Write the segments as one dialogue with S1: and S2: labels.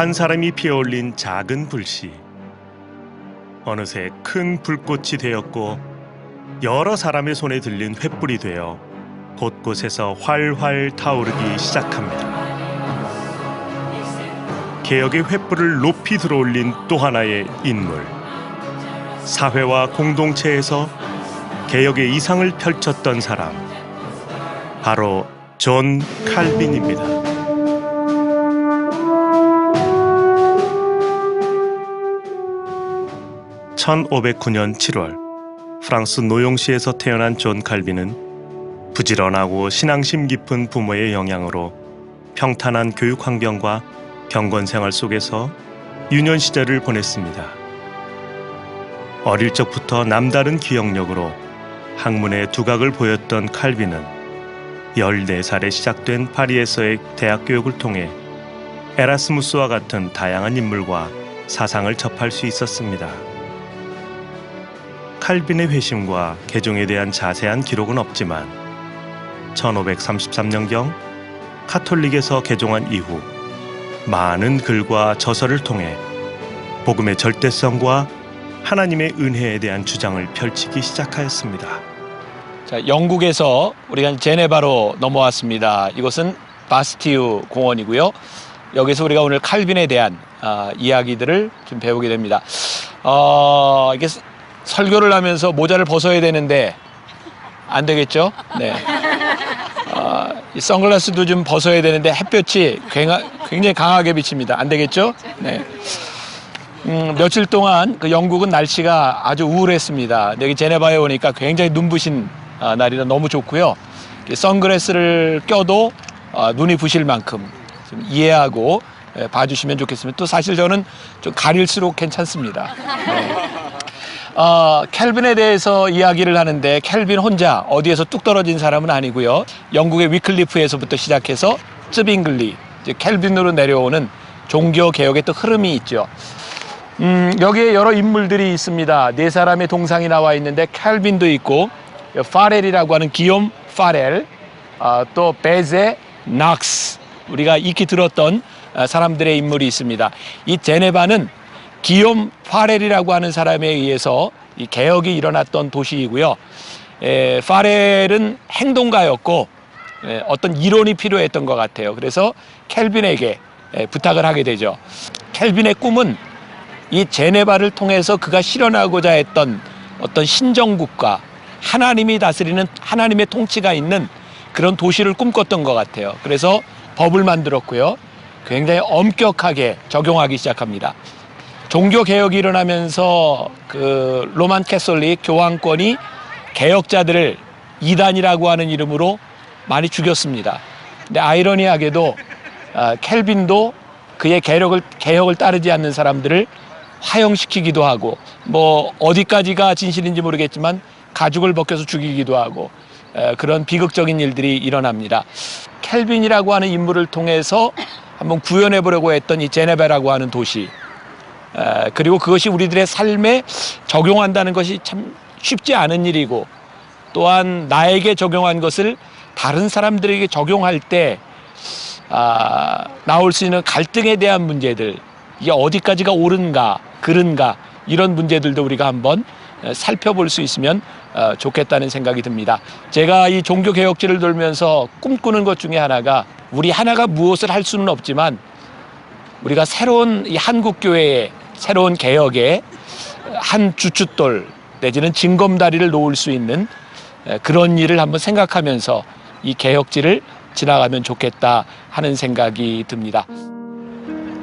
S1: 한 사람이 피어올린 작은 불씨. 어느새 큰 불꽃이 되었고 여러 사람의 손에 들린 횃불이 되어 곳곳에서 활활 타오르기 시작합니다. 개혁의 횃불을 높이 들어올린 또 하나의 인물. 사회와 공동체에서 개혁의 이상을 펼쳤던 사람. 바로 존 칼빈입니다. (1509년 7월) 프랑스 노용시에서 태어난 존 칼빈은 부지런하고 신앙심 깊은 부모의 영향으로 평탄한 교육 환경과 경건 생활 속에서 유년 시절을 보냈습니다. 어릴 적부터 남다른 기억력으로 학문의 두각을 보였던 칼빈은 14살에 시작된 파리에서의 대학 교육을 통해 에라스무스와 같은 다양한 인물과 사상을 접할 수 있었습니다. 칼빈의 회심과 개종에 대한 자세한 기록은 없지만 1533년경 카톨릭에서 개종한 이후 많은 글과 저서를 통해 복음의 절대성과 하나님의 은혜에 대한 주장을 펼치기 시작하였습니다.
S2: 자, 영국에서 우리가 제네바로 넘어왔습니다. 이곳은 바스티유 공원이고요. 여기서 우리가 오늘 칼빈에 대한 이야기들을 좀 배우게 됩니다. 이게 설교를 하면서 모자를 벗어야 되는데 안 되겠죠? 네. 이 선글라스도 좀 벗어야 되는데 햇볕이 굉장히 강하게 비칩니다. 안 되겠죠? 네. 며칠 동안 그 영국은 날씨가 아주 우울했습니다. 여기 제네바에 오니까 굉장히 눈부신 날이라 너무 좋고요. 선글라스를 껴도 눈이 부실 만큼 좀 이해하고 봐주시면 좋겠습니다. 또 사실 저는 좀 가릴수록 괜찮습니다. 네. 켈빈에 대해서 이야기를 하는데 켈빈 혼자 어디에서 뚝 떨어진 사람은 아니고요. 영국의 위클리프에서부터 시작해서 쯔빙글리, 켈빈으로 내려오는 종교 개혁의 또 흐름이 있죠. 여기에 여러 인물들이 있습니다. 네 사람의 동상이 나와 있는데 켈빈도 있고 파렐이라고 하는 기욤 파렐, 또 베제 낙스, 우리가 익히 들었던 사람들의 인물이 있습니다. 이 제네바는 기욤 파렐이라고 하는 사람에 의해서 이 개혁이 일어났던 도시이고요. 파렐은 행동가였고 어떤 이론이 필요했던 것 같아요. 그래서 켈빈에게 부탁을 하게 되죠. 켈빈의 꿈은 이 제네바를 통해서 그가 실현하고자 했던 어떤 신정국가, 하나님이 다스리는 하나님의 통치가 있는 그런 도시를 꿈꿨던 것 같아요. 그래서 법을 만들었고요. 굉장히 엄격하게 적용하기 시작합니다. 종교 개혁이 일어나면서 그 로만 캐톨릭 교황권이 개혁자들을 이단이라고 하는 이름으로 많이 죽였습니다. 근데 아이러니하게도 켈빈도 그의 개혁을 따르지 않는 사람들을 화형시키기도 하고, 뭐 어디까지가 진실인지 모르겠지만 가죽을 벗겨서 죽이기도 하고, 그런 비극적인 일들이 일어납니다. 켈빈이라고 하는 인물을 통해서 한번 구현해 보려고 했던 이 제네바라고 하는 도시, 그리고 그것이 우리들의 삶에 적용한다는 것이 참 쉽지 않은 일이고, 또한 나에게 적용한 것을 다른 사람들에게 적용할 때 나올 수 있는 갈등에 대한 문제들, 이게 어디까지가 옳은가 그른가, 이런 문제들도 우리가 한번 살펴볼 수 있으면 좋겠다는 생각이 듭니다. 제가 이 종교개혁지를 돌면서 꿈꾸는 것 중에 하나가, 우리 하나가 무엇을 할 수는 없지만 우리가 새로운 이 한국교회의 새로운 개혁의 한 주춧돌 내지는 징검다리를 놓을 수 있는 그런 일을 한번 생각하면서 이 개혁지를 지나가면 좋겠다 하는 생각이 듭니다.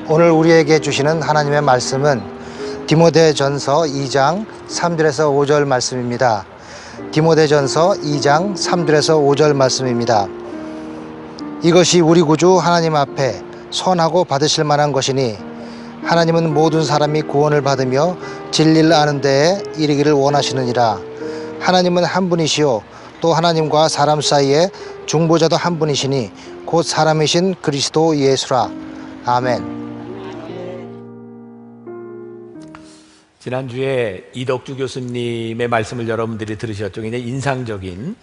S3: 오늘 우리에게 주시는 하나님의 말씀은 디모데전서 2장 3절에서 5절 말씀입니다. 디모데전서 2장 3절에서 5절 말씀입니다. 이것이 우리 구주 하나님 앞에 선하고 받으실 만한 것이니, 하나님은 모든 사람이 구원을 받으며 진리를 아는 데에 이르기를 원하시느니라. 하나님은 한 분이시요 또 하나님과 사람 사이에 중보자도 한 분이시니 곧 사람이신 그리스도 예수라. 아멘.
S2: 지난주에 이덕주 교수님의 말씀을 여러분들이 들으셨죠. 굉장히 인상적인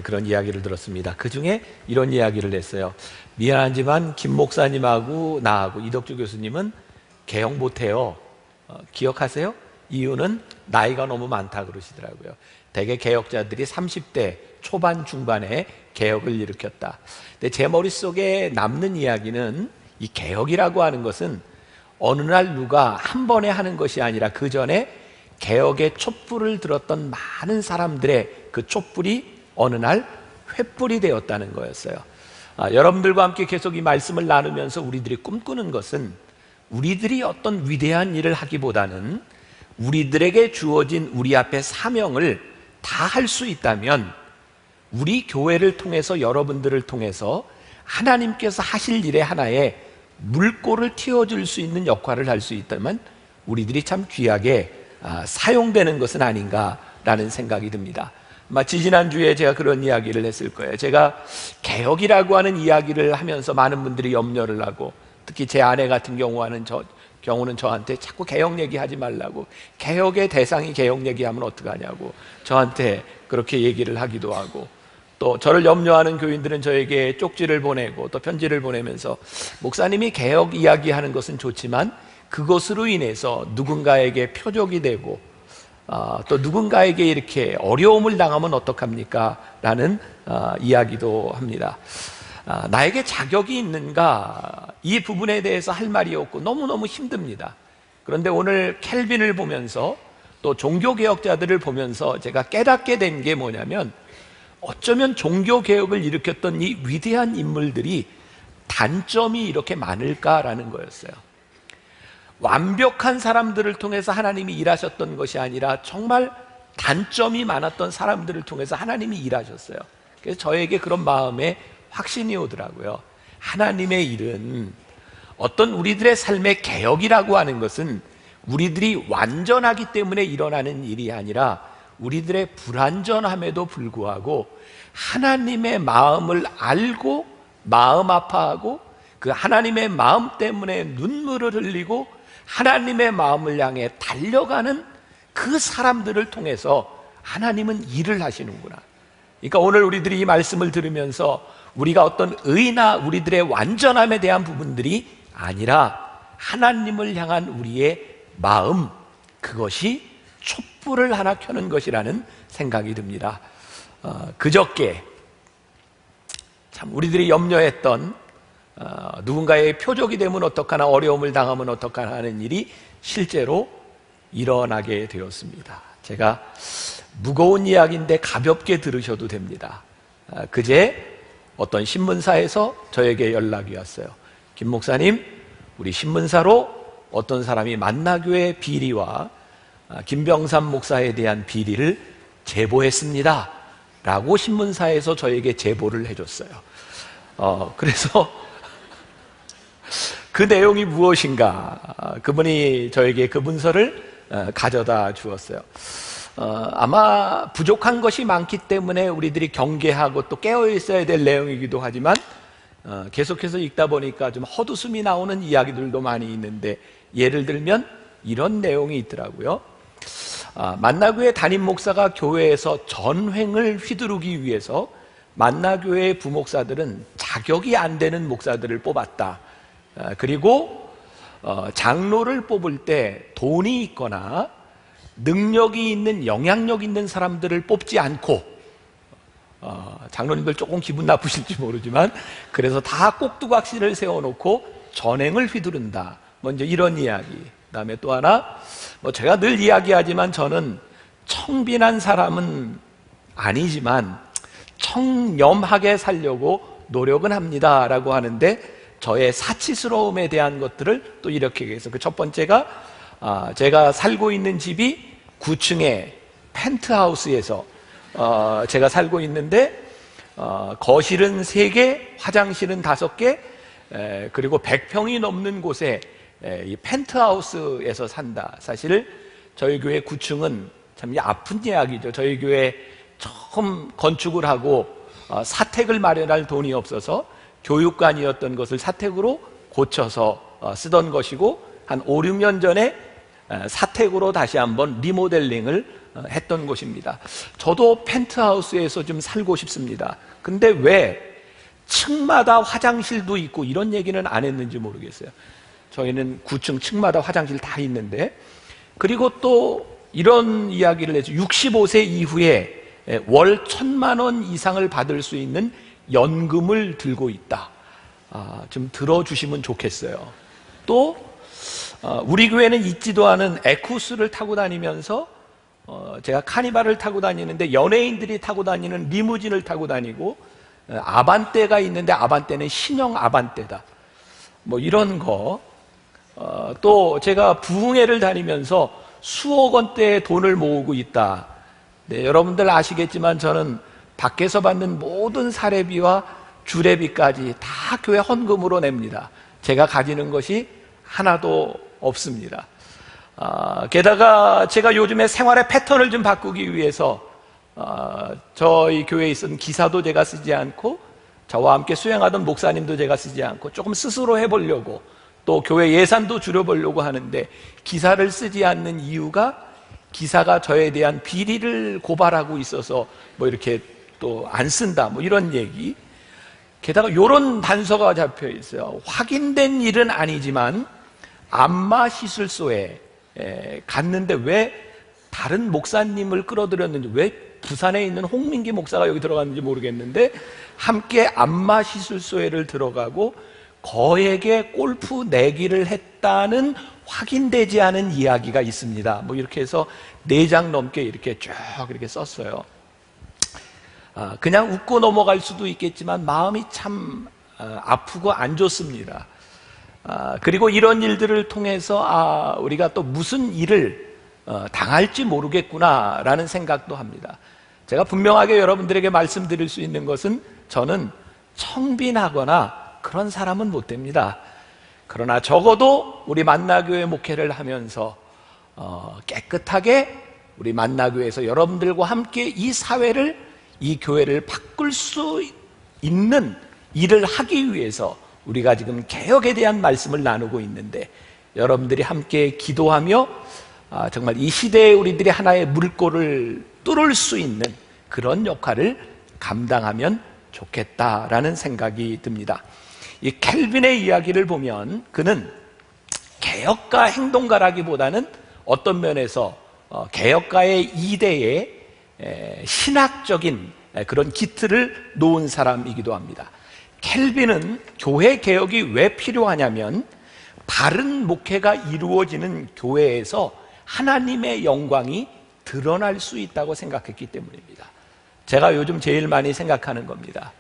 S2: 그런 이야기를 들었습니다. 그 중에 이런 이야기를 했어요. 미안하지만 김 목사님하고 나하고 이덕주 교수님은 개혁 못해요. 기억하세요? 이유는 나이가 너무 많다 그러시더라고요. 대개 개혁자들이 30대 초반 중반에 개혁을 일으켰다. 근데 제 머릿속에 남는 이야기는 이 개혁이라고 하는 것은 어느 날 누가 한 번에 하는 것이 아니라 그 전에 개혁의 촛불을 들었던 많은 사람들의 그 촛불이 어느 날 횃불이 되었다는 거였어요. 여러분들과 함께 계속 이 말씀을 나누면서 우리들이 꿈꾸는 것은 우리들이 어떤 위대한 일을 하기보다는 우리들에게 주어진 우리 앞에 사명을 다 할 수 있다면 우리 교회를 통해서 여러분들을 통해서 하나님께서 하실 일의 하나의 물꼬를 틔워줄 수 있는 역할을 할 수 있다면 우리들이 참 귀하게 사용되는 것은 아닌가라는 생각이 듭니다. 마치 지난주에 제가 그런 이야기를 했을 거예요. 제가 개혁이라고 하는 이야기를 하면서 많은 분들이 염려를 하고, 특히 제 아내 같은 경우는 저한테 자꾸 개혁 얘기하지 말라고, 개혁의 대상이 개혁 얘기하면 어떡하냐고 저한테 그렇게 얘기를 하기도 하고, 또 저를 염려하는 교인들은 저에게 쪽지를 보내고 또 편지를 보내면서 목사님이 개혁 이야기하는 것은 좋지만 그것으로 인해서 누군가에게 표적이 되고 또 누군가에게 이렇게 어려움을 당하면 어떡합니까? 라는 이야기도 합니다. 나에게 자격이 있는가? 이 부분에 대해서 할 말이 없고 너무너무 힘듭니다. 그런데 오늘 켈빈을 보면서 또 종교개혁자들을 보면서 제가 깨닫게 된 게 뭐냐면, 어쩌면 종교개혁을 일으켰던 이 위대한 인물들이 단점이 이렇게 많을까라는 거였어요. 완벽한 사람들을 통해서 하나님이 일하셨던 것이 아니라 정말 단점이 많았던 사람들을 통해서 하나님이 일하셨어요. 그래서 저에게 그런 마음에 확신이 오더라고요. 하나님의 일은, 어떤 우리들의 삶의 개혁이라고 하는 것은 우리들이 완전하기 때문에 일어나는 일이 아니라 우리들의 불완전함에도 불구하고 하나님의 마음을 알고 마음 아파하고 그 하나님의 마음 때문에 눈물을 흘리고 하나님의 마음을 향해 달려가는 그 사람들을 통해서 하나님은 일을 하시는구나. 그러니까 오늘 우리들이 이 말씀을 들으면서 우리가 어떤 의나 우리들의 완전함에 대한 부분들이 아니라 하나님을 향한 우리의 마음, 그것이 촛불을 하나 켜는 것이라는 생각이 듭니다. 그저께 참 우리들이 염려했던 누군가의 표적이 되면 어떡하나, 어려움을 당하면 어떡하나 하는 일이 실제로 일어나게 되었습니다. 제가 무거운 이야기인데 가볍게 들으셔도 됩니다. 그제 어떤 신문사에서 저에게 연락이 왔어요. 김 목사님, 우리 신문사로 어떤 사람이 만나교회 비리와 김병삼 목사에 대한 비리를 제보했습니다 라고 신문사에서 저에게 제보를 해줬어요. 그래서 그 내용이 무엇인가, 그분이 저에게 그 문서를 가져다 주었어요. 아마 부족한 것이 많기 때문에 우리들이 경계하고 또 깨어 있어야 될 내용이기도 하지만 계속해서 읽다 보니까 좀 헛웃음이 나오는 이야기들도 많이 있는데, 예를 들면 이런 내용이 있더라고요. 만나교회 담임 목사가 교회에서 전횡을 휘두르기 위해서 만나교회 부목사들은 자격이 안 되는 목사들을 뽑았다. 그리고 장로를 뽑을 때 돈이 있거나 능력이 있는, 영향력 있는 사람들을 뽑지 않고, 장로님들 조금 기분 나쁘실지 모르지만 그래서 다 꼭두각시를 세워놓고 전횡을 휘두른다. 먼저 이런 이야기. 그 다음에 또 하나, 제가 늘 이야기하지만 저는 청빈한 사람은 아니지만 청렴하게 살려고 노력은 합니다 라고 하는데, 저의 사치스러움에 대한 것들을 또 이렇게 해서, 그 첫 번째가 제가 살고 있는 집이 9층의 펜트하우스에서 제가 살고 있는데 거실은 3개, 화장실은 5개, 그리고 100평이 넘는 곳에 이 펜트하우스에서 산다. 사실 저희 교회 9층은 참 아픈 이야기죠. 저희 교회 처음 건축을 하고 사택을 마련할 돈이 없어서 교육관이었던 것을 사택으로 고쳐서 쓰던 것이고, 한 5, 6년 전에 사택으로 다시 한번 리모델링을 했던 곳입니다. 저도 펜트하우스에서 좀 살고 싶습니다. 근데 왜 층마다 화장실도 있고 이런 얘기는 안 했는지 모르겠어요. 저희는 9층 층마다 화장실 다 있는데, 그리고 또 이런 이야기를 해서 65세 이후에 월 1,000만 원 이상을 받을 수 있는 연금을 들고 있다. 좀 들어주시면 좋겠어요. 또 우리 교회는 있지도 않은 에쿠스를 타고 다니면서 제가 카니발을 타고 다니는데 연예인들이 타고 다니는 리무진을 타고 다니고, 아반떼가 있는데 아반떼는 신형 아반떼다. 뭐 이런 거. 또 제가 부흥회를 다니면서 수억 원대의 돈을 모으고 있다. 네, 여러분들 아시겠지만 저는 밖에서 받는 모든 사례비와 주례비까지 다 교회 헌금으로 냅니다. 제가 가지는 것이 하나도 없습니다. 게다가 제가 요즘에 생활의 패턴을 좀 바꾸기 위해서 저희 교회에 있던 기사도 제가 쓰지 않고, 저와 함께 수행하던 목사님도 제가 쓰지 않고 조금 스스로 해보려고, 또 교회 예산도 줄여보려고 하는데, 기사를 쓰지 않는 이유가 기사가 저에 대한 비리를 고발하고 있어서 뭐 이렇게 또 안 쓴다, 뭐 이런 얘기. 게다가 이런 단서가 잡혀 있어요. 확인된 일은 아니지만 안마 시술소에 갔는데 왜 다른 목사님을 끌어들였는지, 왜 부산에 있는 홍민기 목사가 여기 들어갔는지 모르겠는데 함께 안마 시술소에를 들어가고 거액의 골프 내기를 했다는 확인되지 않은 이야기가 있습니다. 뭐 이렇게 해서 4장 넘게 이렇게 쭉 이렇게 썼어요. 그냥 웃고 넘어갈 수도 있겠지만 마음이 참 아프고 안 좋습니다. 그리고 이런 일들을 통해서 우리가 또 무슨 일을 당할지 모르겠구나라는 생각도 합니다. 제가 분명하게 여러분들에게 말씀드릴 수 있는 것은, 저는 청빈하거나 그런 사람은 못 됩니다. 그러나 적어도 우리 만나교회 목회를 하면서 깨끗하게 우리 만나교회에서 여러분들과 함께 이 사회를, 이 교회를 바꿀 수 있는 일을 하기 위해서 우리가 지금 개혁에 대한 말씀을 나누고 있는데, 여러분들이 함께 기도하며 정말 이 시대에 우리들이 하나의 물꼬를 뚫을 수 있는 그런 역할을 감당하면 좋겠다라는 생각이 듭니다. 이 켈빈의 이야기를 보면 그는 개혁가 행동가라기보다는 어떤 면에서 개혁가의 이대의 신학적인 그런 기틀을 놓은 사람이기도 합니다. 켈빈은 교회 개혁이 왜 필요하냐면, 바른 목회가 이루어지는 교회에서 하나님의 영광이 드러날 수 있다고 생각했기 때문입니다. 제가 요즘 제일 많이 생각하는 겁니다.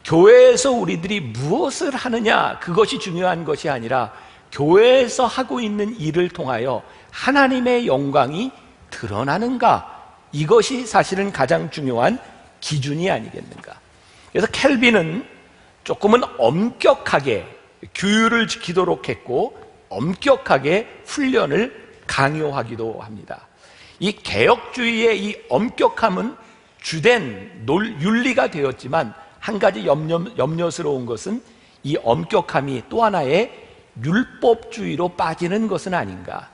S2: 교회에서 우리들이 무엇을 하느냐, 그것이 중요한 것이 아니라 교회에서 하고 있는 일을 통하여 하나님의 영광이 드러나는가, 이것이 사실은 가장 중요한 기준이 아니겠는가. 그래서 켈빈은 조금은 엄격하게 규율을 지키도록 했고, 엄격하게 훈련을 강요하기도 합니다. 이 개혁주의의 이 엄격함은 주된 윤리가 되었지만, 한 가지 염려스러운 것은 이 엄격함이 또 하나의 율법주의로 빠지는 것은 아닌가.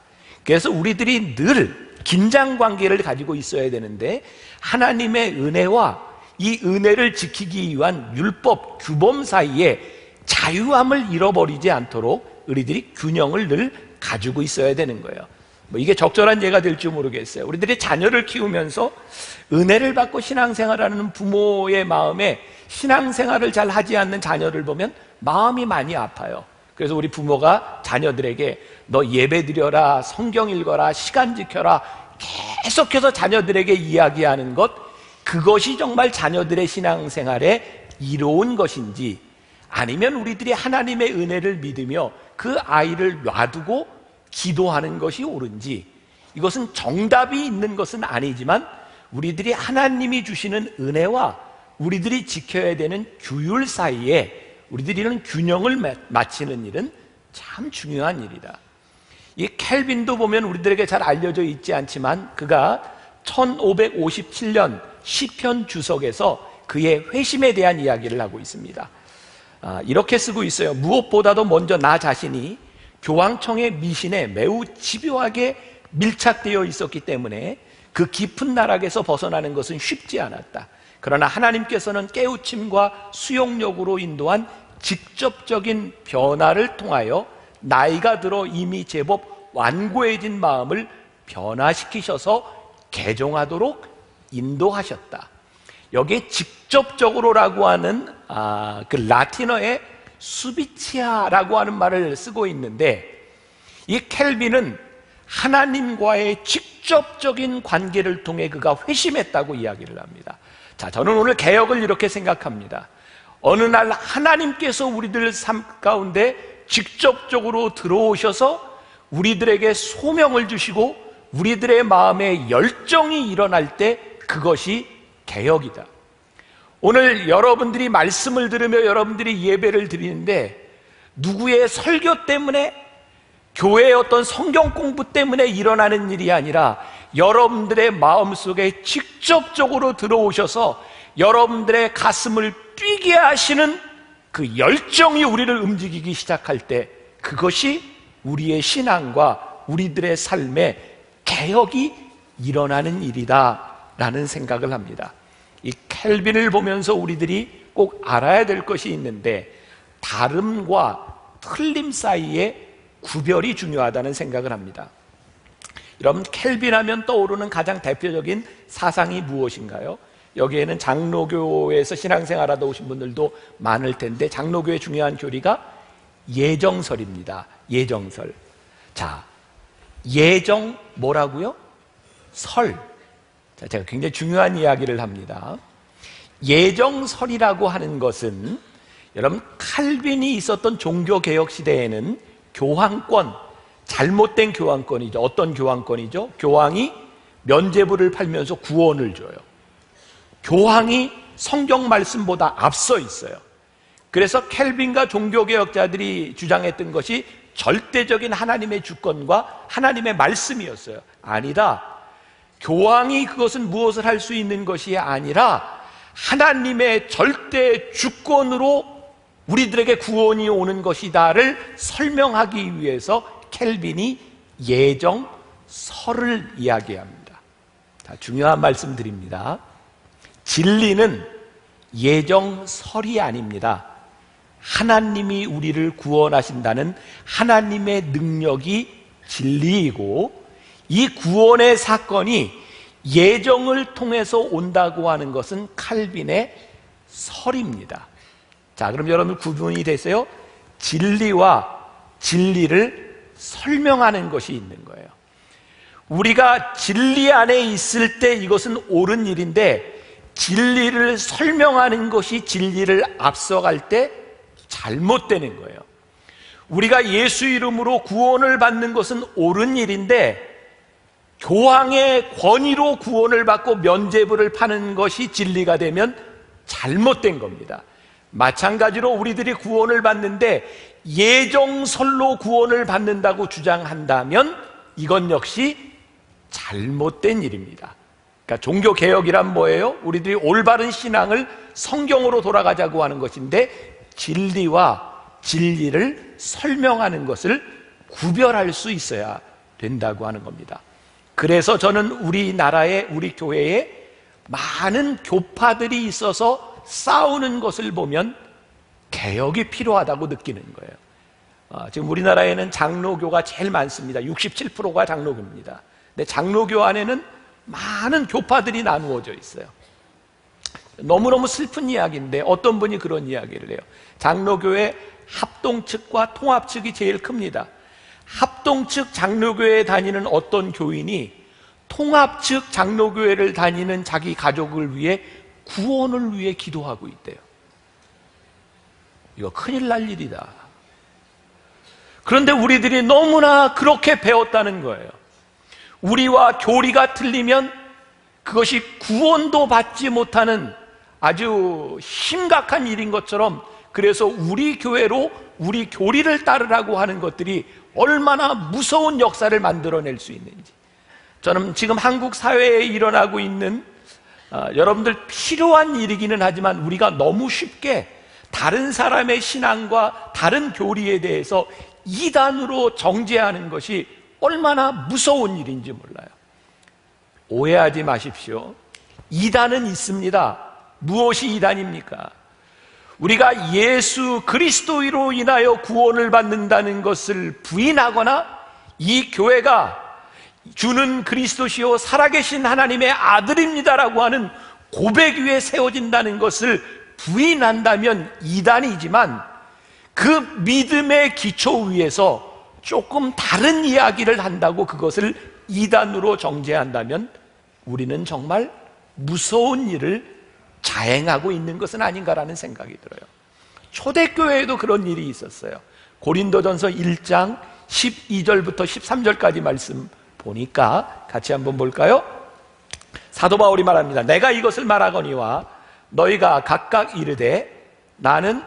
S2: 그래서 우리들이 늘 긴장관계를 가지고 있어야 되는데, 하나님의 은혜와 이 은혜를 지키기 위한 율법 규범 사이에 자유함을 잃어버리지 않도록 우리들이 균형을 늘 가지고 있어야 되는 거예요. 뭐 이게 적절한 예가 될지 모르겠어요. 우리들이 자녀를 키우면서 은혜를 받고 신앙생활하는 부모의 마음에 신앙생활을 잘 하지 않는 자녀를 보면 마음이 많이 아파요. 그래서 우리 부모가 자녀들에게 너 예배 드려라, 성경 읽어라, 시간 지켜라, 계속해서 자녀들에게 이야기하는 것, 그것이 정말 자녀들의 신앙생활에 이로운 것인지, 아니면 우리들이 하나님의 은혜를 믿으며 그 아이를 놔두고 기도하는 것이 옳은지, 이것은 정답이 있는 것은 아니지만 우리들이 하나님이 주시는 은혜와 우리들이 지켜야 되는 규율 사이에 우리들이 이런 균형을 맞추는 일은 참 중요한 일이다. 이 켈빈도 보면 우리들에게 잘 알려져 있지 않지만, 그가 1557년 시편 주석에서 그의 회심에 대한 이야기를 하고 있습니다. 이렇게 쓰고 있어요. 무엇보다도 먼저 나 자신이 교황청의 미신에 매우 집요하게 밀착되어 있었기 때문에 그 깊은 나락에서 벗어나는 것은 쉽지 않았다. 그러나 하나님께서는 깨우침과 수용력으로 인도한 직접적인 변화를 통하여 나이가 들어 이미 제법 완고해진 마음을 변화시키셔서 개종하도록 인도하셨다. 여기에 직접적으로라고 하는 그 라틴어의 수비치아라고 하는 말을 쓰고 있는데, 이 켈빈은 하나님과의 직접적인 관계를 통해 그가 회심했다고 이야기를 합니다. 자, 저는 오늘 개혁을 이렇게 생각합니다. 어느 날 하나님께서 우리들 삶 가운데 직접적으로 들어오셔서 우리들에게 소명을 주시고 우리들의 마음에 열정이 일어날 때 그것이 개혁이다. 오늘 여러분들이 말씀을 들으며 여러분들이 예배를 드리는데 누구의 설교 때문에, 교회의 어떤 성경 공부 때문에 일어나는 일이 아니라 여러분들의 마음속에 직접적으로 들어오셔서 여러분들의 가슴을 뛰게 하시는 그 열정이 우리를 움직이기 시작할 때 그것이 우리의 신앙과 우리들의 삶에 개혁이 일어나는 일이다 라는 생각을 합니다. 이 켈빈을 보면서 우리들이 꼭 알아야 될 것이 있는데, 다름과 틀림 사이에 구별이 중요하다는 생각을 합니다. 여러분, 켈빈 하면 떠오르는 가장 대표적인 사상이 무엇인가요? 여기에는 장로교에서 신앙생활하다 오신 분들도 많을 텐데, 장로교의 중요한 교리가 예정설입니다. 예정설. 자, 예정 뭐라고요? 설. 자, 제가 굉장히 중요한 이야기를 합니다. 예정설이라고 하는 것은, 여러분, 칼빈이 있었던 종교개혁 시대에는 교황권, 잘못된 교황권이죠. 어떤 교황권이죠? 교황이 면죄부를 팔면서 구원을 줘요. 교황이 성경 말씀보다 앞서 있어요. 그래서 켈빈과 종교개혁자들이 주장했던 것이 절대적인 하나님의 주권과 하나님의 말씀이었어요. 아니다. 교황이 그것은 무엇을 할 수 있는 것이 아니라 하나님의 절대 주권으로 우리들에게 구원이 오는 것이다를 설명하기 위해서 켈빈이 예정설을 이야기합니다. 자, 중요한 말씀 드립니다. 진리는 예정설이 아닙니다. 하나님이 우리를 구원하신다는 하나님의 능력이 진리이고, 이 구원의 사건이 예정을 통해서 온다고 하는 것은 칼빈의 설입니다. 자, 그럼 여러분 구분이 되세요? 진리와 진리를 설명하는 것이 있는 거예요. 우리가 진리 안에 있을 때 이것은 옳은 일인데, 진리를 설명하는 것이 진리를 앞서갈 때 잘못되는 거예요. 우리가 예수 이름으로 구원을 받는 것은 옳은 일인데, 교황의 권위로 구원을 받고 면죄부를 파는 것이 진리가 되면 잘못된 겁니다. 마찬가지로 우리들이 구원을 받는데 예정설로 구원을 받는다고 주장한다면 이건 역시 잘못된 일입니다. 그러니까 종교개혁이란 뭐예요? 우리들이 올바른 신앙을 성경으로 돌아가자고 하는 것인데, 진리와 진리를 설명하는 것을 구별할 수 있어야 된다고 하는 겁니다. 그래서 저는 우리나라에, 우리 교회에 많은 교파들이 있어서 싸우는 것을 보면 개혁이 필요하다고 느끼는 거예요. 지금 우리나라에는 장로교가 제일 많습니다. 67%가 장로교입니다. 근데 장로교 안에는 많은 교파들이 나누어져 있어요. 너무너무 슬픈 이야기인데 어떤 분이 그런 이야기를 해요. 장로교의 합동측과 통합측이 제일 큽니다. 합동측 장로교회에 다니는 어떤 교인이 통합측 장로교회를 다니는 자기 가족을 위해 구원을 위해 기도하고 있대요. 이거 큰일 날 일이다. 그런데 우리들이 너무나 그렇게 배웠다는 거예요. 우리와 교리가 틀리면 그것이 구원도 받지 못하는 아주 심각한 일인 것처럼, 그래서 우리 교회로 우리 교리를 따르라고 하는 것들이 얼마나 무서운 역사를 만들어낼 수 있는지. 저는 지금 한국 사회에 일어나고 있는 여러분들 필요한 일이기는 하지만 우리가 너무 쉽게 다른 사람의 신앙과 다른 교리에 대해서 이단으로 정죄하는 것이 얼마나 무서운 일인지 몰라요. 오해하지 마십시오. 이단은 있습니다. 무엇이 이단입니까? 우리가 예수 그리스도로 인하여 구원을 받는다는 것을 부인하거나 이 교회가 주는 그리스도시요 살아계신 하나님의 아들입니다라고 하는 고백 위에 세워진다는 것을 부인한다면 이단이지만 그 믿음의 기초 위에서 조금 다른 이야기를 한다고 그것을 이단으로 정죄한다면 우리는 정말 무서운 일을 자행하고 있는 것은 아닌가라는 생각이 들어요. 초대교회에도 그런 일이 있었어요. 고린도전서 1장 12절부터 13절까지 말씀 보니까 같이 한번 볼까요? 사도 바울이 말합니다. 내가 이것을 말하거니와 너희가 각각 이르되 나는,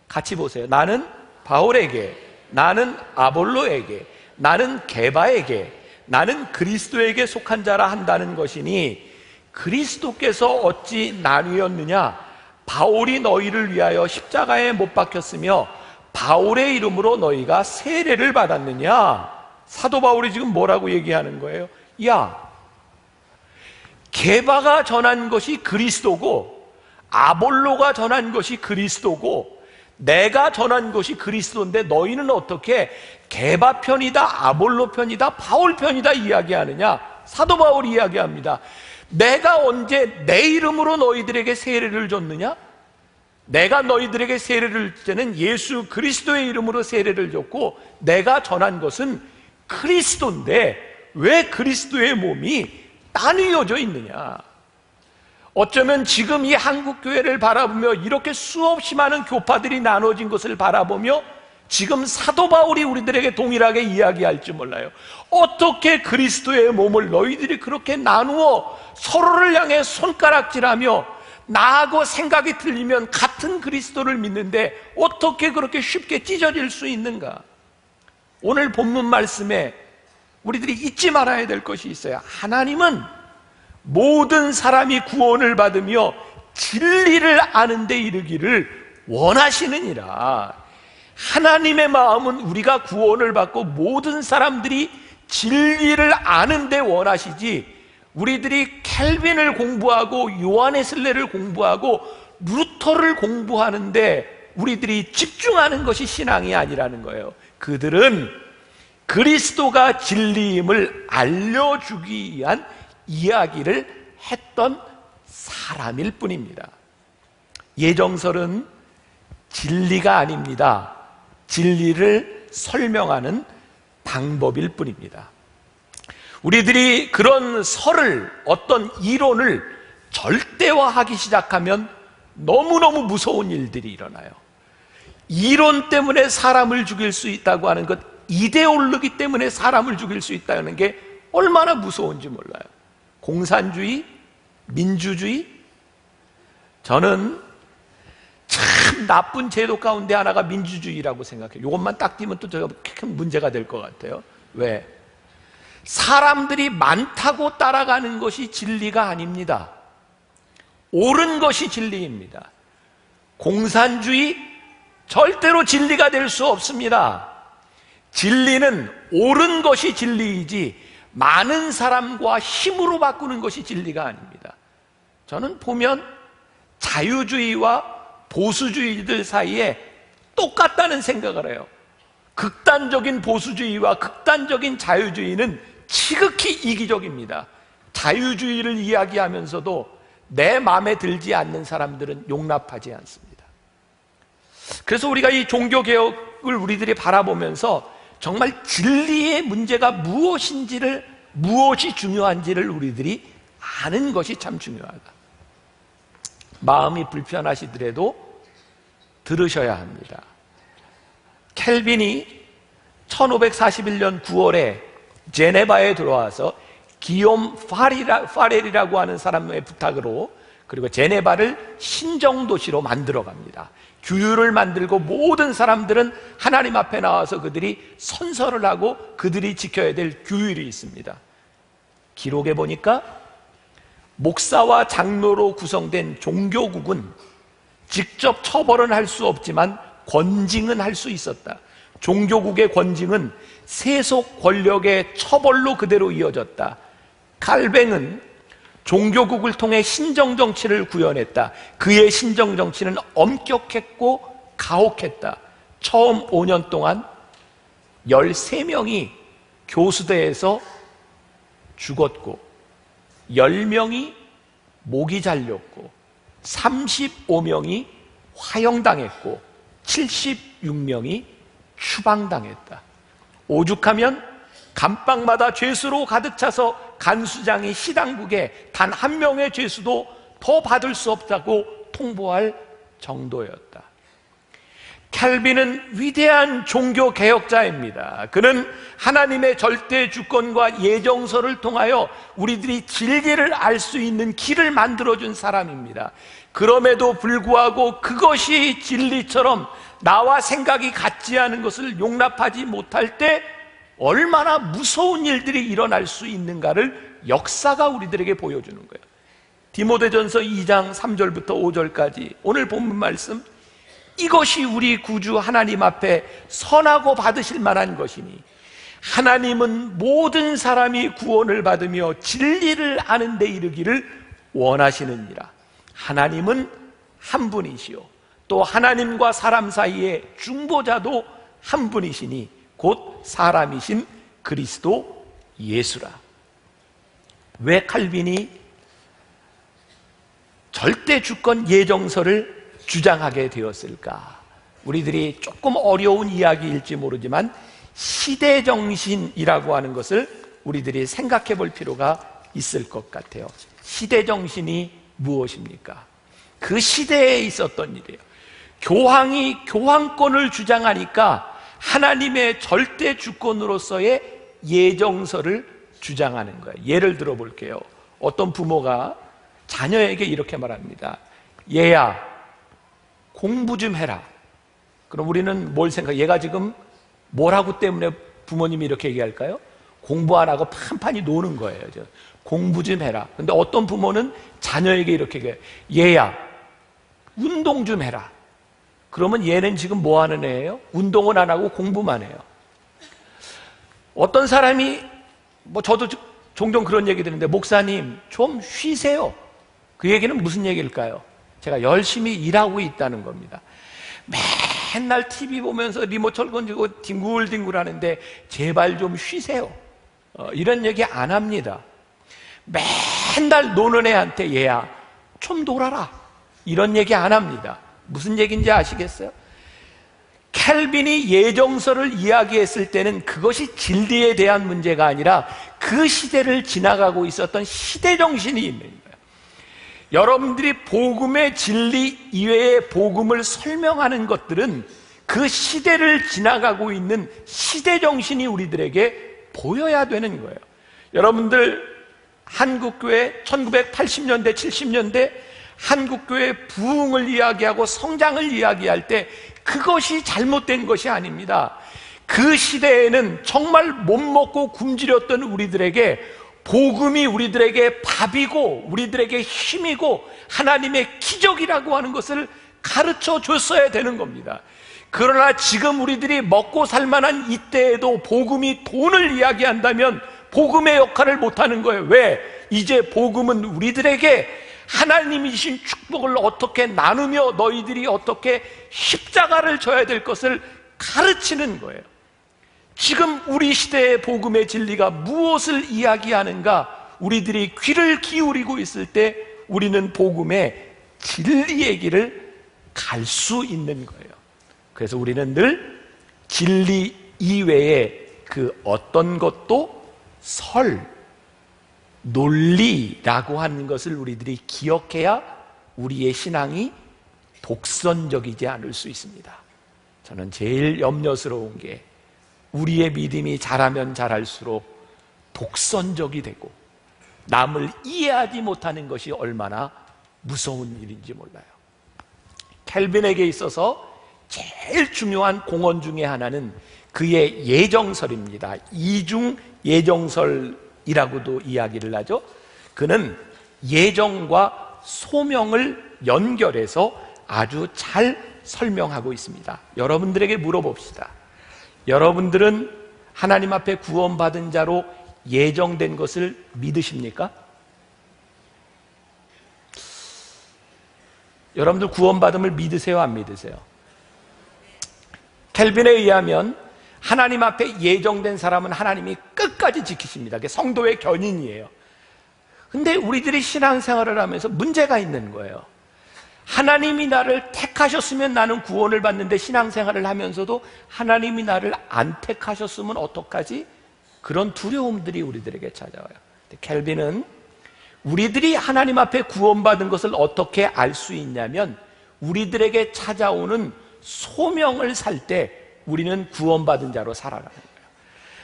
S2: 같이 보세요, 나는 바울에게, 나는 아볼로에게, 나는 게바에게, 나는 그리스도에게 속한 자라 한다는 것이니 그리스도께서 어찌 나뉘었느냐? 바울이 너희를 위하여 십자가에 못 박혔으며 바울의 이름으로 너희가 세례를 받았느냐? 사도 바울이 지금 뭐라고 얘기하는 거예요? 야, 게바가 전한 것이 그리스도고 아볼로가 전한 것이 그리스도고 내가 전한 것이 그리스도인데 너희는 어떻게 게바 편이다, 아볼로 편이다, 바울 편이다 이야기하느냐? 사도 바울이 이야기합니다. 내가 언제 내 이름으로 너희들에게 세례를 줬느냐? 내가 너희들에게 세례를 줄 때는 예수 그리스도의 이름으로 세례를 줬고 내가 전한 것은 그리스도인데 왜 그리스도의 몸이 나뉘어져 있느냐? 어쩌면 지금 이 한국교회를 바라보며 이렇게 수없이 많은 교파들이 나눠진 것을 바라보며 지금 사도 바울이 우리들에게 동일하게 이야기할지 몰라요. 어떻게 그리스도의 몸을 너희들이 그렇게 나누어 서로를 향해 손가락질하며 나하고 생각이 틀리면 같은 그리스도를 믿는데 어떻게 그렇게 쉽게 찢어질 수 있는가? 오늘 본문 말씀에 우리들이 잊지 말아야 될 것이 있어요. 하나님은 모든 사람이 구원을 받으며 진리를 아는 데 이르기를 원하시느니라. 하나님의 마음은 우리가 구원을 받고 모든 사람들이 진리를 아는 데 원하시지 우리들이 켈빈을 공부하고 요한웨슬레를 공부하고 루터를 공부하는데 우리들이 집중하는 것이 신앙이 아니라는 거예요. 그들은 그리스도가 진리임을 알려주기 위한 이야기를 했던 사람일 뿐입니다. 예정설은 진리가 아닙니다. 진리를 설명하는 방법일 뿐입니다. 우리들이 그런 설을, 어떤 이론을 절대화하기 시작하면 너무너무 무서운 일들이 일어나요. 이론 때문에 사람을 죽일 수 있다고 하는 것, 이데올로기 때문에 사람을 죽일 수 있다는 게 얼마나 무서운지 몰라요. 공산주의, 민주주의, 저는 참 나쁜 제도 가운데 하나가 민주주의라고 생각해요. 이것만 딱 띄면 또 제가 큰 문제가 될 것 같아요. 왜? 사람들이 많다고 따라가는 것이 진리가 아닙니다. 옳은 것이 진리입니다. 공산주의 절대로 진리가 될 수 없습니다. 진리는 옳은 것이 진리이지 많은 사람과 힘으로 바꾸는 것이 진리가 아닙니다. 저는 보면 자유주의와 보수주의들 사이에 똑같다는 생각을 해요. 극단적인 보수주의와 극단적인 자유주의는 지극히 이기적입니다. 자유주의를 이야기하면서도 내 마음에 들지 않는 사람들은 용납하지 않습니다. 그래서 우리가 이 종교개혁을 우리들이 바라보면서 정말 진리의 문제가 무엇인지를, 무엇이 중요한지를 우리들이 아는 것이 참 중요하다. 마음이 불편하시더라도 들으셔야 합니다. 켈빈이 1541년 9월에 제네바에 들어와서 기욤 파렐이라고 하는 사람의 부탁으로, 그리고 제네바를 신정도시로 만들어 갑니다. 규율을 만들고 모든 사람들은 하나님 앞에 나와서 그들이 선서를 하고 그들이 지켜야 될 규율이 있습니다. 기록에 보니까 목사와 장로로 구성된 종교국은 직접 처벌은 할 수 없지만 권징은 할 수 있었다. 종교국의 권징은 세속 권력의 처벌로 그대로 이어졌다. 칼뱅은 종교국을 통해 신정정치를 구현했다. 그의 신정정치는 엄격했고 가혹했다. 처음 5년 동안 13명이 교수대에서 죽었고 10명이 목이 잘렸고 35명이 화형당했고 76명이 추방당했다. 오죽하면 감방마다 죄수로 가득 차서 간수장이 시당국에 단 한 명의 죄수도 더 받을 수 없다고 통보할 정도였다. 캘빈은 위대한 종교 개혁자입니다. 그는 하나님의 절대 주권과 예정서를 통하여 우리들이 진리를 알 수 있는 길을 만들어준 사람입니다. 그럼에도 불구하고 그것이 진리처럼 나와 생각이 같지 않은 것을 용납하지 못할 때 얼마나 무서운 일들이 일어날 수 있는가를 역사가 우리들에게 보여주는 거예요. 디모데전서 2장 3절부터 5절까지 오늘 본문 말씀, 이것이 우리 구주 하나님 앞에 선하고 받으실 만한 것이니 하나님은 모든 사람이 구원을 받으며 진리를 아는 데 이르기를 원하시느니라. 하나님은 한 분이시요 또 하나님과 사람 사이의 중보자도 한 분이시니 곧 사람이신 그리스도 예수라. 왜 칼빈이 절대 주권 예정서를 주장하게 되었을까? 우리들이 조금 어려운 이야기일지 모르지만 시대정신이라고 하는 것을 우리들이 생각해 볼 필요가 있을 것 같아요. 시대정신이 무엇입니까? 그 시대에 있었던 일이에요. 교황이 교황권을 주장하니까 하나님의 절대 주권으로서의 예정서를 주장하는 거예요. 예를 들어 볼게요. 어떤 부모가 자녀에게 이렇게 말합니다. 얘야, 공부 좀 해라. 그럼 우리는 뭘 생각해? 얘가 지금 뭐라고 때문에 부모님이 이렇게 얘기할까요? 공부 안 하고 판판히 노는 거예요. 공부 좀 해라. 근데 어떤 부모는 자녀에게 이렇게 얘기해요. 얘야, 운동 좀 해라. 그러면 얘는 지금 뭐 하는 애예요? 운동은 안 하고 공부만 해요. 어떤 사람이 저도 종종 그런 얘기 듣는데, 목사님 좀 쉬세요. 그 얘기는 무슨 얘기일까요? 제가 열심히 일하고 있다는 겁니다. 맨날 TV 보면서 리모컨 건지고 뒹굴뒹굴 하는데 제발 좀 쉬세요. 이런 얘기 안 합니다. 맨날 노는 애한테 얘야 좀 놀아라. 이런 얘기 안 합니다. 무슨 얘기인지 아시겠어요? 캘빈이 예정서를 이야기했을 때는 그것이 진리에 대한 문제가 아니라 그 시대를 지나가고 있었던 시대정신이 있는 거예요. 여러분들이 복음의 진리 이외의 복음을 설명하는 것들은 그 시대를 지나가고 있는 시대정신이 우리들에게 보여야 되는 거예요. 여러분들 한국교회 1980년대 70년대 한국교회 부흥을 이야기하고 성장을 이야기할 때 그것이 잘못된 것이 아닙니다. 그 시대에는 정말 못 먹고 굶주렸던 우리들에게 복음이 우리들에게 밥이고 우리들에게 힘이고 하나님의 기적이라고 하는 것을 가르쳐 줬어야 되는 겁니다. 그러나 지금 우리들이 먹고 살만한 이때에도 복음이 돈을 이야기한다면 복음의 역할을 못하는 거예요. 왜? 이제 복음은 우리들에게 하나님이신 축복을 어떻게 나누며 너희들이 어떻게 십자가를 져야 될 것을 가르치는 거예요. 지금 우리 시대의 복음의 진리가 무엇을 이야기하는가 우리들이 귀를 기울이고 있을 때 우리는 복음의 진리의 길을 갈 수 있는 거예요. 그래서 우리는 늘 진리 이외에 그 어떤 것도 논리라고 하는 것을 우리들이 기억해야 우리의 신앙이 독선적이지 않을 수 있습니다. 저는 제일 염려스러운 게 우리의 믿음이 자라면 자랄수록 독선적이 되고 남을 이해하지 못하는 것이 얼마나 무서운 일인지 몰라요. 캘빈에게 있어서 제일 중요한 공헌 중에 하나는 그의 예정설입니다. 이중 예정설이라고도 이야기를 하죠. 그는 예정과 소명을 연결해서 아주 잘 설명하고 있습니다. 여러분들에게 물어봅시다. 여러분들은 하나님 앞에 구원받은 자로 예정된 것을 믿으십니까? 여러분들 구원받음을 믿으세요, 안 믿으세요? 켈빈에 의하면 하나님 앞에 예정된 사람은 하나님이 끝까지 지키십니다. 그게 성도의 견인이에요. 근데 우리들이 신앙생활을 하면서 문제가 있는 거예요. 하나님이 나를 택하셨으면 나는 구원을 받는데 신앙생활을 하면서도 하나님이 나를 안 택하셨으면 어떡하지? 그런 두려움들이 우리들에게 찾아와요. 켈빈은 우리들이 하나님 앞에 구원받은 것을 어떻게 알 수 있냐면 우리들에게 찾아오는 소명을 살 때 우리는 구원받은 자로 살아가는 거예요.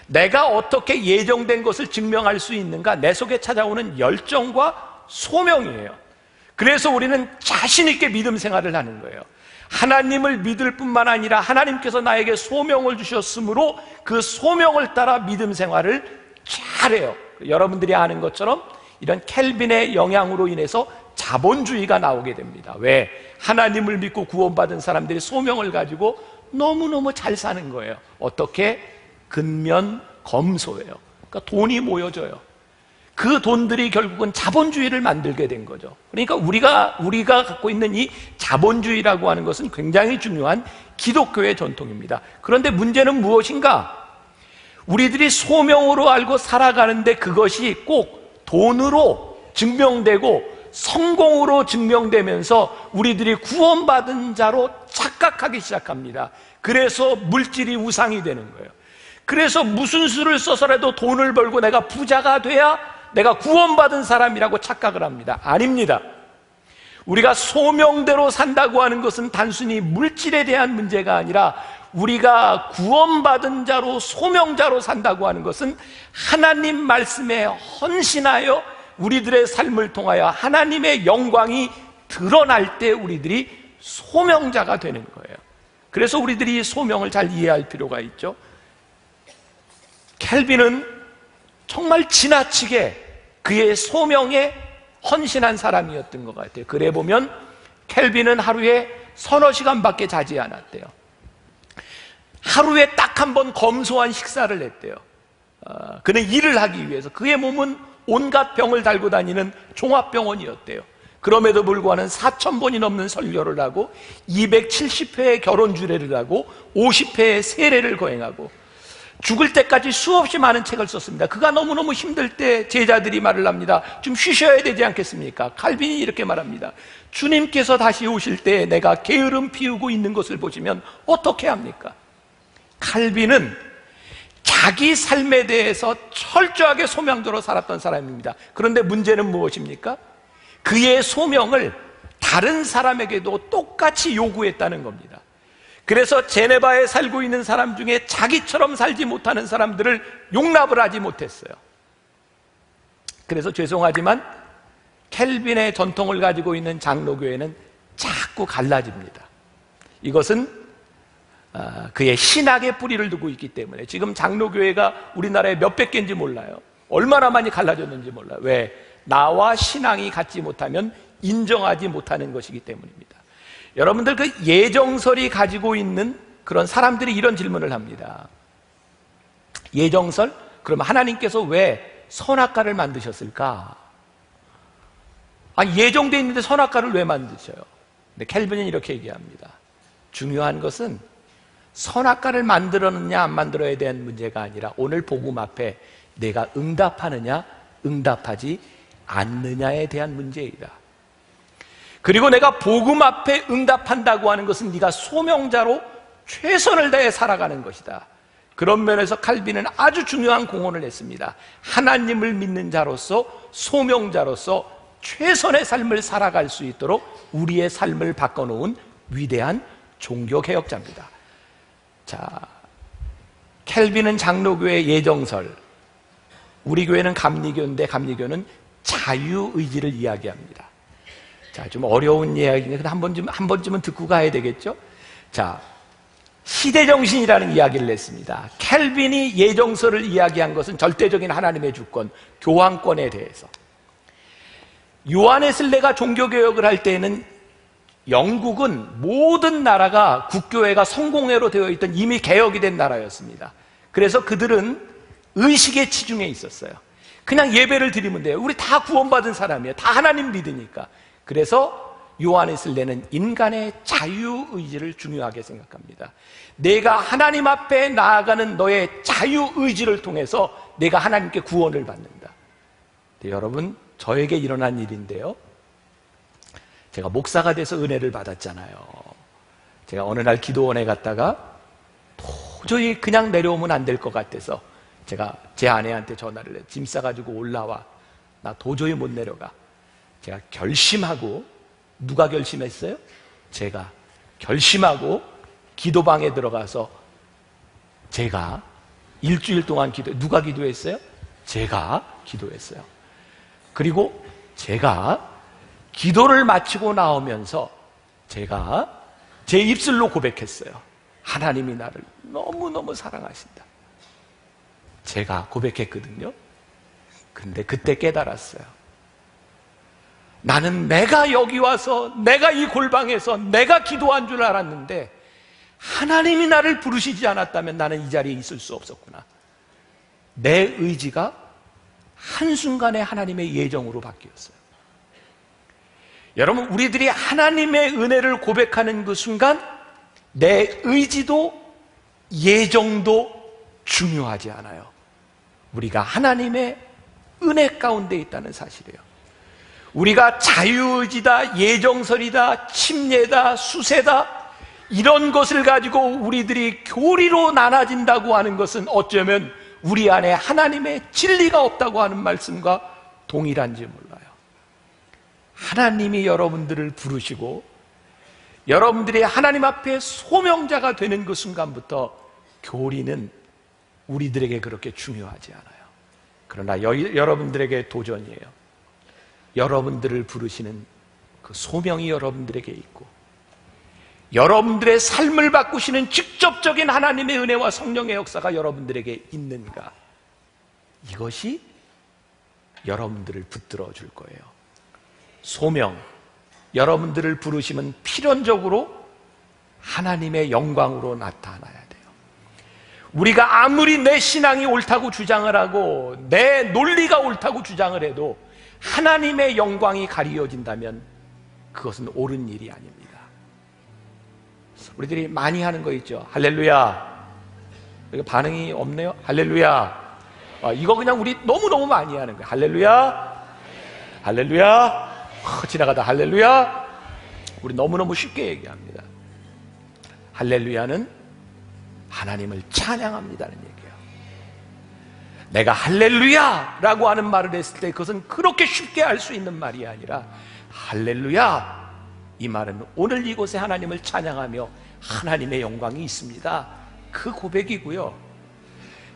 S2: 내가 어떻게 예정된 것을 증명할 수 있는가? 내 속에 찾아오는 열정과 소명이에요. 그래서 우리는 자신 있게 믿음 생활을 하는 거예요. 하나님을 믿을 뿐만 아니라 하나님께서 나에게 소명을 주셨으므로 그 소명을 따라 믿음 생활을 잘해요. 여러분들이 아는 것처럼 이런 켈빈의 영향으로 인해서 자본주의가 나오게 됩니다. 왜? 하나님을 믿고 구원받은 사람들이 소명을 가지고 너무너무 잘 사는 거예요. 어떻게? 근면검소예요. 그러니까 돈이 모여져요. 그 돈들이 결국은 자본주의를 만들게 된 거죠. 그러니까 우리가 갖고 있는 이 자본주의라고 하는 것은 굉장히 중요한 기독교의 전통입니다. 그런데 문제는 무엇인가? 우리들이 소명으로 알고 살아가는데 그것이 꼭 돈으로 증명되고 성공으로 증명되면서 우리들이 구원받은 자로 착각하기 시작합니다. 그래서 물질이 우상이 되는 거예요. 그래서 무슨 수를 써서라도 돈을 벌고 내가 부자가 돼야 내가 구원받은 사람이라고 착각을 합니다. 아닙니다. 우리가 소명대로 산다고 하는 것은 단순히 물질에 대한 문제가 아니라 우리가 구원받은 자로 소명자로 산다고 하는 것은 하나님 말씀에 헌신하여 우리들의 삶을 통하여 하나님의 영광이 드러날 때 우리들이 소명자가 되는 거예요. 그래서 우리들이 이 소명을 잘 이해할 필요가 있죠. 켈빈은 정말 지나치게 그의 소명에 헌신한 사람이었던 것 같아요. 그래 보면 켈빈은 하루에 서너 시간밖에 자지 않았대요. 하루에 딱 한 번 검소한 식사를 했대요. 그는 일을 하기 위해서. 그의 몸은 온갖 병을 달고 다니는 종합병원이었대요. 그럼에도 불구하고 4,000번이 넘는 설교를 하고 270회의 결혼주례를 하고 50회의 세례를 거행하고 죽을 때까지 수없이 많은 책을 썼습니다. 그가 너무너무 힘들 때 제자들이 말을 합니다. 좀 쉬셔야 되지 않겠습니까? 칼빈이 이렇게 말합니다. 주님께서 다시 오실 때 내가 게으름 피우고 있는 것을 보시면 어떻게 합니까? 칼빈은 자기 삶에 대해서 철저하게 소명대로 살았던 사람입니다. 그런데 문제는 무엇입니까? 그의 소명을 다른 사람에게도 똑같이 요구했다는 겁니다. 그래서 제네바에 살고 있는 사람 중에 자기처럼 살지 못하는 사람들을 용납을 하지 못했어요. 그래서 죄송하지만 켈빈의 전통을 가지고 있는 장로교회는 자꾸 갈라집니다. 이것은 그의 신학의 뿌리를 두고 있기 때문에 지금 장로교회가 우리나라에 몇백 개인지 몰라요. 얼마나 많이 갈라졌는지 몰라요. 왜? 나와 신앙이 같지 못하면 인정하지 못하는 것이기 때문입니다. 여러분들 그 예정설이 가지고 있는 그런 사람들이 이런 질문을 합니다. 예정설? 그러면 하나님께서 왜 선악과를 만드셨을까? 예정되어 있는데 선악과를 왜 만드셔요? 근데 켈빈은 이렇게 얘기합니다. 중요한 것은 선악과를 만들었느냐 안 만들어야 대한 문제가 아니라 오늘 복음 앞에 내가 응답하느냐 응답하지 않느냐에 대한 문제이다. 그리고 내가 복음 앞에 응답한다고 하는 것은 네가 소명자로 최선을 다해 살아가는 것이다. 그런 면에서 칼빈은 아주 중요한 공헌을 했습니다. 하나님을 믿는 자로서 소명자로서 최선의 삶을 살아갈 수 있도록 우리의 삶을 바꿔놓은 위대한 종교개혁자입니다. 자, 켈빈은 장로교의 예정설, 우리 교회는 감리교인데 감리교는 자유의지를 이야기합니다. 자, 좀 어려운 이야기인데 한 번쯤은 듣고 가야 되겠죠? 자, 시대정신이라는 이야기를 했습니다. 켈빈이 예정설을 이야기한 것은 절대적인 하나님의 주권, 교황권에 대해서. 요한 웨슬레가 종교개혁을 할 때에는 영국은 모든 나라가 국교회가 성공회로 되어 있던 이미 개혁이 된 나라였습니다. 그래서 그들은 의식에 치중해 있었어요. 그냥 예배를 드리면 돼요. 우리 다 구원받은 사람이에요. 다 하나님 믿으니까. 그래서 요 안에서 내는 인간의 자유의지를 중요하게 생각합니다. 내가 하나님 앞에 나아가는 너의 자유의지를 통해서 내가 하나님께 구원을 받는다. 네, 여러분, 저에게 일어난 일인데요, 제가 목사가 돼서 은혜를 받았잖아요. 제가 어느 날 기도원에 갔다가 도저히 그냥 내려오면 안 될 것 같아서 제가 제 아내한테 전화를 해서 짐 싸가지고 올라와, 나 도저히 못 내려가. 제가 결심하고, 누가 결심했어요? 제가 결심하고 기도방에 들어가서 제가 일주일 동안 누가 기도했어요? 제가 기도했어요. 그리고 제가 기도를 마치고 나오면서 제가 제 입술로 고백했어요. 하나님이 나를 너무너무 사랑하신다. 제가 고백했거든요. 근데 그때 깨달았어요. 나는 내가 여기 와서 내가 이 골방에서 내가 기도한 줄 알았는데 하나님이 나를 부르시지 않았다면 나는 이 자리에 있을 수 없었구나. 내 의지가 한순간에 하나님의 예정으로 바뀌었어요. 여러분, 우리들이 하나님의 은혜를 고백하는 그 순간 내 의지도 예정도 중요하지 않아요. 우리가 하나님의 은혜 가운데 있다는 사실이에요. 우리가 자유의지다, 예정설이다, 침례다, 수세다, 이런 것을 가지고 우리들이 교리로 나눠진다고 하는 것은 어쩌면 우리 안에 하나님의 진리가 없다고 하는 말씀과 동일한지 몰라요. 하나님이 여러분들을 부르시고 여러분들이 하나님 앞에 소명자가 되는 그 순간부터 교리는 우리들에게 그렇게 중요하지 않아요. 그러나 여러분들에게 도전이에요. 여러분들을 부르시는 그 소명이 여러분들에게 있고 여러분들의 삶을 바꾸시는 직접적인 하나님의 은혜와 성령의 역사가 여러분들에게 있는가? 이것이 여러분들을 붙들어 줄 거예요. 소명, 여러분들을 부르시면 필연적으로 하나님의 영광으로 나타나야 돼요. 우리가 아무리 내 신앙이 옳다고 주장을 하고 내 논리가 옳다고 주장을 해도 하나님의 영광이 가리워진다면 그것은 옳은 일이 아닙니다. 우리들이 많이 하는 거 있죠. 할렐루야. 이거 반응이 없네요. 할렐루야. 이거 그냥 우리 너무너무 많이 하는 거예요. 할렐루야. 할렐루야. 지나가다 할렐루야. 우리 너무너무 쉽게 얘기합니다. 할렐루야는 하나님을 찬양합니다는 얘기예요. 내가 할렐루야라고 하는 말을 했을 때 그것은 그렇게 쉽게 할 수 있는 말이 아니라 할렐루야, 이 말은 오늘 이곳에 하나님을 찬양하며 하나님의 영광이 있습니다, 그 고백이고요.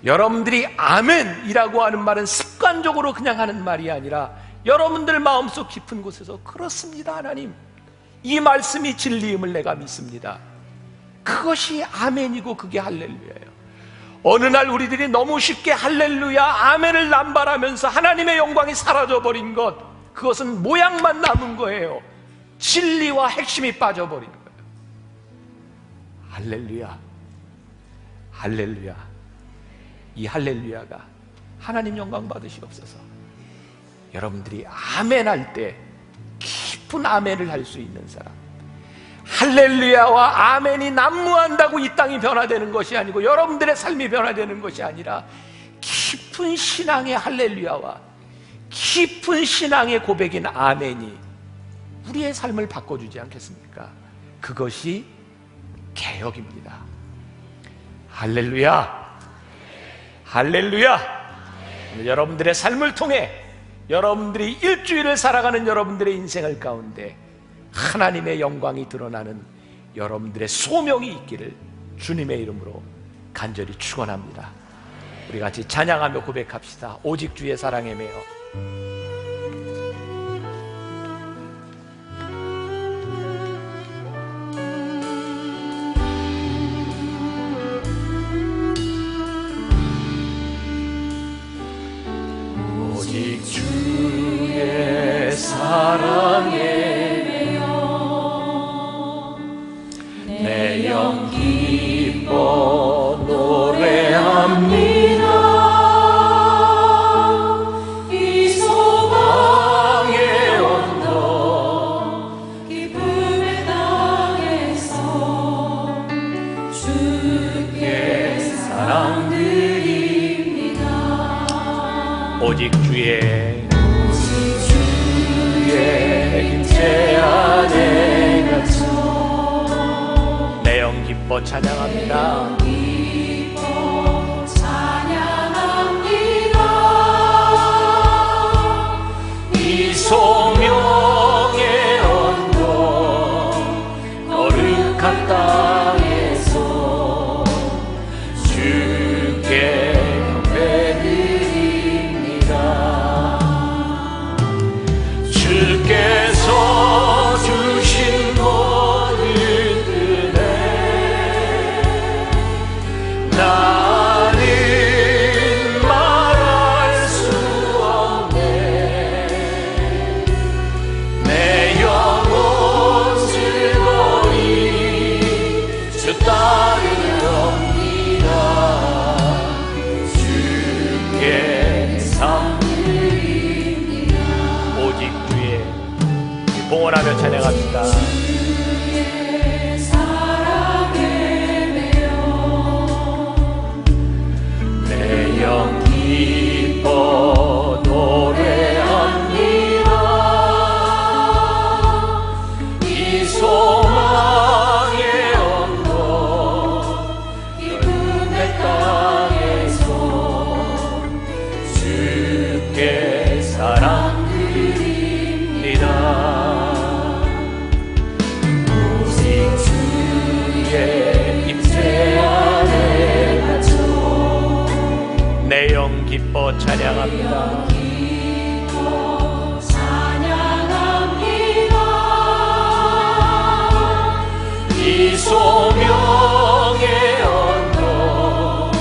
S2: 여러분들이 아멘이라고 하는 말은 습관적으로 그냥 하는 말이 아니라 여러분들 마음속 깊은 곳에서 그렇습니다, 하나님, 이 말씀이 진리임을 내가 믿습니다, 그것이 아멘이고 그게 할렐루야예요. 어느 날 우리들이 너무 쉽게 할렐루야, 아멘을 남발하면서 하나님의 영광이 사라져버린 것, 그것은 모양만 남은 거예요. 진리와 핵심이 빠져버린 거예요. 할렐루야, 할렐루야. 이 할렐루야가 하나님 영광 받으시옵소서. 여러분들이 아멘 할 때 깊은 아멘을 할 수 있는 사람, 할렐루야와 아멘이 난무한다고 이 땅이 변화되는 것이 아니고 여러분들의 삶이 변화되는 것이 아니라 깊은 신앙의 할렐루야와 깊은 신앙의 고백인 아멘이 우리의 삶을 바꿔주지 않겠습니까? 그것이 개혁입니다. 할렐루야, 할렐루야. 여러분들의 삶을 통해 여러분들이 일주일을 살아가는 여러분들의 인생을 가운데 하나님의 영광이 드러나는 여러분들의 소명이 있기를 주님의 이름으로 간절히 축원합니다. 우리 같이 찬양하며 고백합시다. 오직 주의 사랑에 매여. 오직 주의 사랑에 내 영 기뻐 노래합니다. 이 사랑 드립니다. 오직 주의 임재 안에 갇혀 내 영 기뻐 찬양합니다. 이 소명의 언덕 거룩한 땅에서 주께 경배드립니다. 주께서 주신 모든 은혜 나는 말할 수 없네. 내 영혼 즐거이 주 따르렵니다. 주께 삶 드립니다. 오직 주의 봉헌하며 찬양합니다. 내 영 기뻐 노래합니다. 이 소망의 언덕 기쁨의 땅에서 주께 사랑 드립니다. 오직 주의 임재 안에 갇혀 내 영 기뻐 찬양합니다. 이 소명의 언덕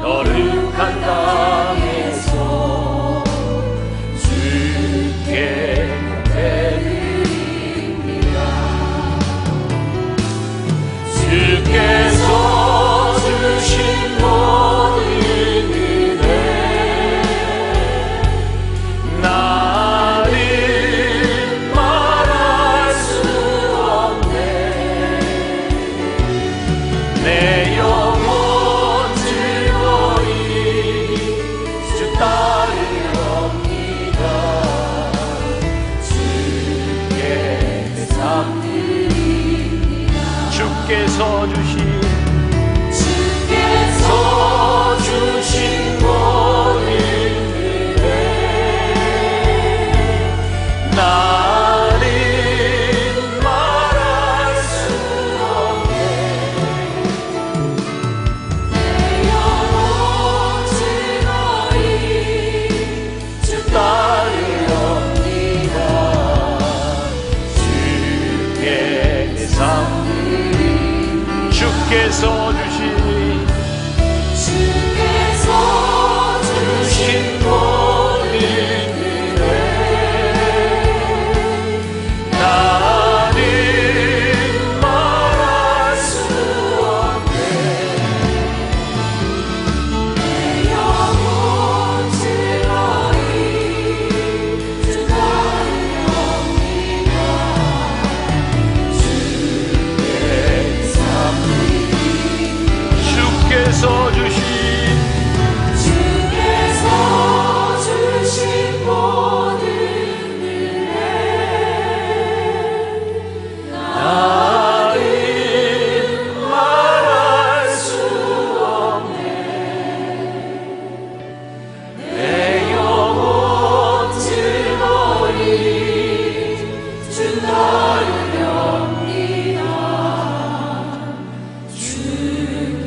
S2: 거룩한 땅에서 주께 경배드립니다. 주께서 주신 모든 은혜 나는 말할 수 없네. 내 영혼 즐거이 주 따르렵니다. 주께 삶 드립니다. 주께서 주신 모든 은혜 나는 말할 수 없네. 내 영혼 즐거이 주 따르렵니다. 주께 삶 주께서 주신 모든 은혜 나는 말할 수 없네. 내 영혼 즐거이 주 따르렵니다. 주께서 주신 모든 은혜 나는 말할 수 없네. 내 영혼 즐거이 주 따르렵니다. 주께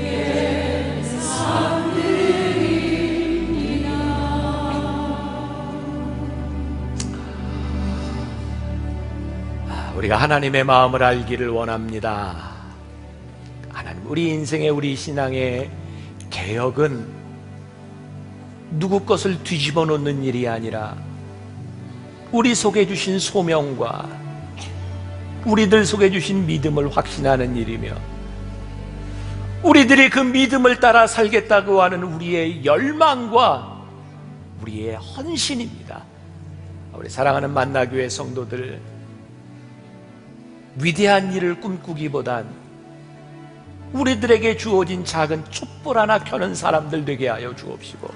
S2: 삶 드립니다. 우리가 하나님의 마음을 알기를 원합니다. 하나님, 우리 인생의 우리 신앙의 개혁은 누구 것을 뒤집어 놓는 일이 아니라 우리 속에 주신 소명과 우리들 속에 주신 믿음을 확신하는 일이며 우리들이 그 믿음을 따라 살겠다고 하는 우리의 열망과 우리의 헌신입니다. 우리 사랑하는 만나교회 성도들, 위대한 일을 꿈꾸기보단 우리들에게 주어진 작은 촛불 하나 켜는 사람들 되게 하여 주옵시고,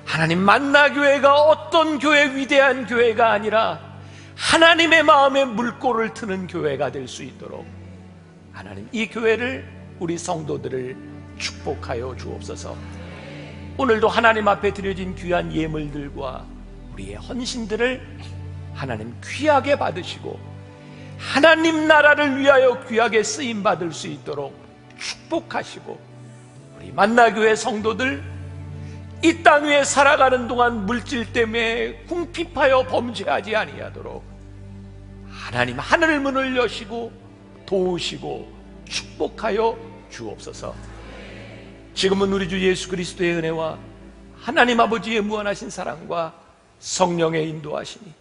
S2: 하나님, 만나교회가 어떤 교회, 위대한 교회가 아니라 하나님의 마음에 물꼬를 트는 교회가 될 수 있도록 하나님, 이 교회를, 우리 성도들을 축복하여 주옵소서. 오늘도 하나님 앞에 드려진 귀한 예물들과 우리의 헌신들을 하나님 귀하게 받으시고 하나님 나라를 위하여 귀하게 쓰임받을 수 있도록 축복하시고, 우리 만나교회 성도들 이 땅 위에 살아가는 동안 물질 때문에 궁핍하여 범죄하지 아니하도록 하나님 하늘 문을 여시고 도우시고 축복하여 주옵소서. 지금은 우리 주 예수 그리스도의 은혜와 하나님 아버지의 무한하신 사랑과 성령의 인도하시니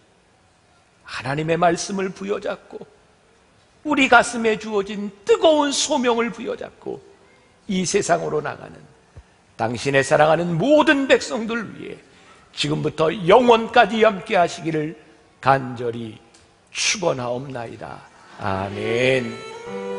S2: 하나님의 말씀을 부여잡고 우리 가슴에 주어진 뜨거운 소명을 부여잡고 이 세상으로 나가는 당신의 사랑하는 모든 백성들 위해 지금부터 영원까지 함께 하시기를 간절히 축원하옵나이다. 아멘.